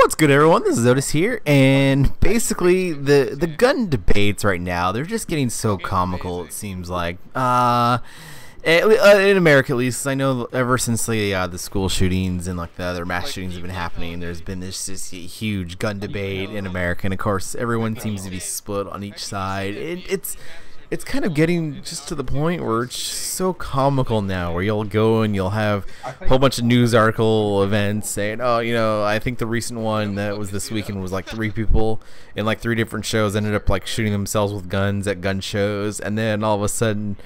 What's good, everyone? This is Otis here, and basically the gun debates right now, they're just getting so comical, it seems like. In America, at least, I know ever since the school shootings and like the other mass shootings have been happening, there's been this huge gun debate in America, and of course everyone seems to be split on each side. It's kind of getting just to the point where it's so comical now, where you'll go and you'll have a whole bunch of news article events saying, oh, you know, I think the recent one that was this weekend was like 3 people in like 3 different shows ended up like shooting themselves with guns at gun shows, and then all of a sudden,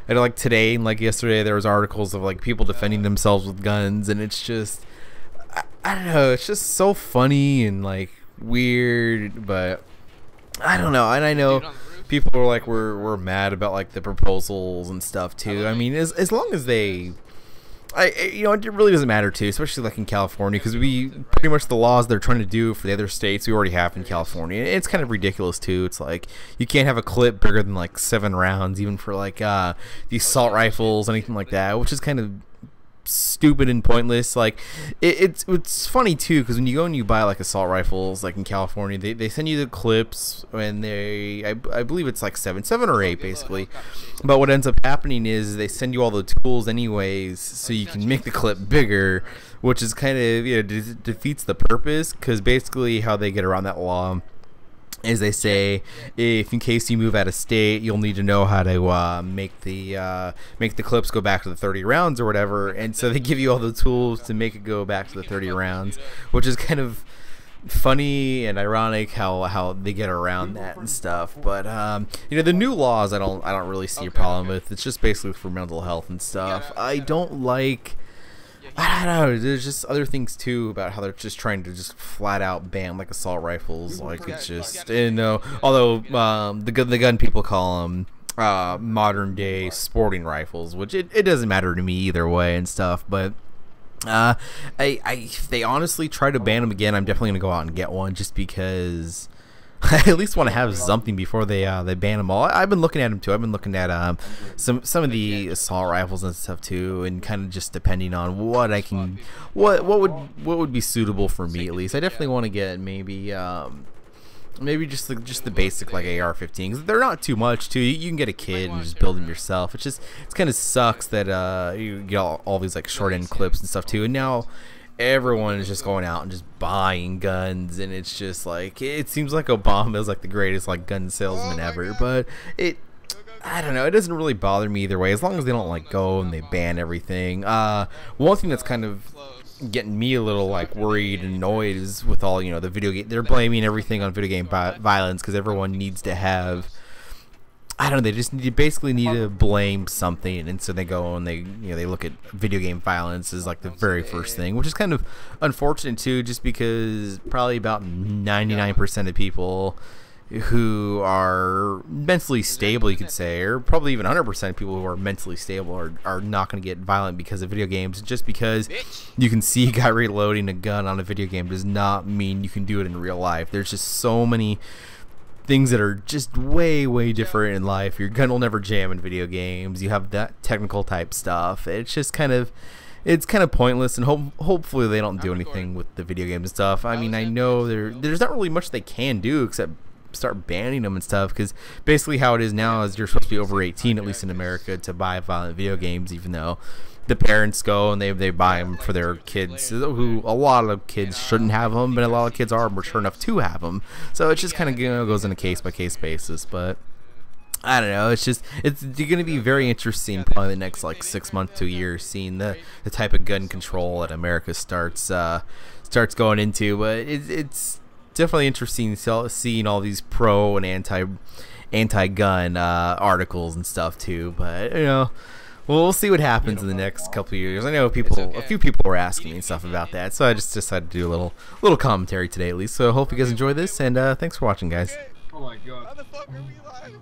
and like today and like yesterday, there was articles of like people defending themselves with guns, and it's just, I don't know, it's just so funny and like weird, but I don't know, and I know people are like, we're mad about like the proposals and stuff too. I mean, as long as they, you know, it really doesn't matter too, especially like in California, because we pretty much the laws they're trying to do for the other states we already have in California. It's kind of ridiculous too. It's like you can't have a clip bigger than like 7 rounds, even for like the assault rifles, anything like that, which is kind of stupid and pointless. Like it's funny too, because when you go and you buy like assault rifles like in California, they send you the clips, and I believe it's like 7 or 8 basically, but what ends up happening is they send you all the tools anyways so you can make the clip bigger, which is kind of, you know, defeats the purpose, because basically how they get around that law is they say, if in case you move out of state, you'll need to know how to make the clips go back to the 30 rounds or whatever, and so they give you all the tools to make it go back to the 30 rounds, which is kind of funny and ironic how they get around that and stuff. But you know, the new laws I don't really see a problem with. It's just basically for mental health and stuff. I don't like, I don't know, there's just other things too about how they're just trying to just flat out ban like assault rifles. Like it's just, you know, although the gun people call them modern day sporting rifles, which it doesn't matter to me either way and stuff. But if they honestly try to ban them again, I'm definitely gonna go out and get one, just because I at least want to have something before they ban them all. I've been looking at them too. I've been looking at some of the assault rifles and stuff too, and kind of just depending on what I can, what would be suitable for me at least. I definitely want to get maybe just the basic like AR-15, because they're not too much too. You can get a kid and just build them yourself. It's kind of sucks that you get all these like short end clips and stuff too, and now everyone is just going out and just buying guns, and it's just like, it seems like Obama is like the greatest like gun salesman ever. But I don't know, it doesn't really bother me either way, as long as they don't like go and they ban everything. One thing that's kind of getting me a little like worried and annoyed is with all, you know, the video game, they're blaming everything on video game violence, because everyone needs to have, I don't know, they just basically need to blame something, and so they go and they look at video game violence as like the very first thing, which is kind of unfortunate too, just because probably about 99% of people who are mentally stable, you could say, or probably even 100% of people who are mentally stable are not going to get violent because of video games. Just because you can see a guy reloading a gun on a video game does not mean you can do it in real life. There's just so many things that are just way different in life. Your gun will never jam in video games. You have that technical type stuff. It's just kind of, it's kind of pointless, and hopefully they don't do anything with the video games and stuff. I mean, I know there's not really much they can do except start banning them and stuff, because basically how it is now is you're supposed to be over 18, at least in America, to buy violent video games, even though the parents go and they buy them for their kids, who a lot of kids shouldn't have them, but a lot of kids are mature enough to have them. So it just kind of, you know, goes on a case by case basis. But I don't know, it's going to be very interesting probably the next like 6 months to a year, seeing the type of gun control that America starts going into. But it's definitely interesting seeing all these pro and anti-gun articles and stuff too. But you know, well, we'll see what happens in the next couple of years. I know a few people were asking me and stuff about that, so I just decided to do a little commentary today at least. So I hope you guys enjoy this, and thanks for watching, guys. Oh my god. How the fuck are we live?